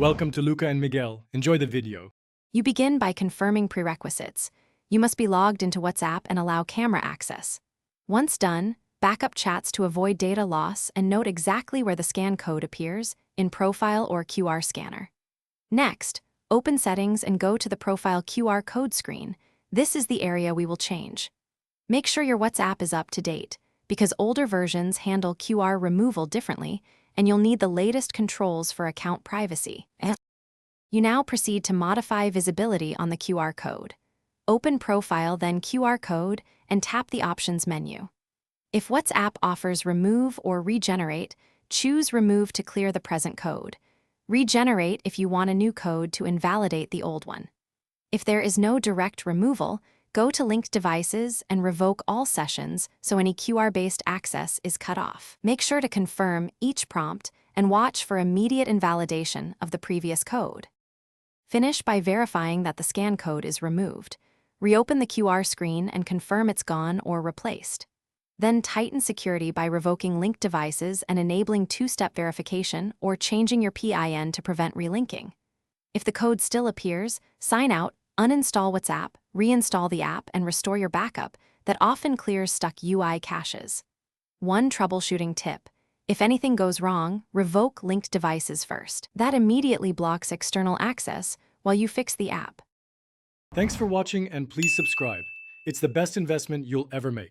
Welcome to Luca and Miguel. Enjoy the video. You begin by confirming prerequisites. You must be logged into WhatsApp and allow camera access. Once done, backup chats to avoid data loss and note exactly where the scan code appears in Profile or QR scanner. Next, open Settings and go to the Profile QR code screen. This is the area we will change. Make sure your WhatsApp is up to date, because older versions handle QR removal differently, and you'll need the latest controls for account privacy. You now proceed to modify visibility on the QR code. Open Profile, then QR code, and tap the Options menu. If WhatsApp offers Remove or Regenerate, choose Remove to clear the present code. Regenerate if you want a new code to invalidate the old one. If there is no direct removal, go to linked devices and revoke all sessions so any QR-based access is cut off. Make sure to confirm each prompt and watch for immediate invalidation of the previous code. Finish by verifying that the scan code is removed. Reopen the QR screen and confirm it's gone or replaced. Then tighten security by revoking linked devices and enabling two-step verification or changing your PIN to prevent relinking. If the code still appears, sign out, uninstall WhatsApp, reinstall the app, and restore your backup that often clears stuck UI caches. One troubleshooting tip: if anything goes wrong, revoke linked devices first. That immediately blocks external access while you fix the app. Thanks for watching and please subscribe. It's the best investment you'll ever make.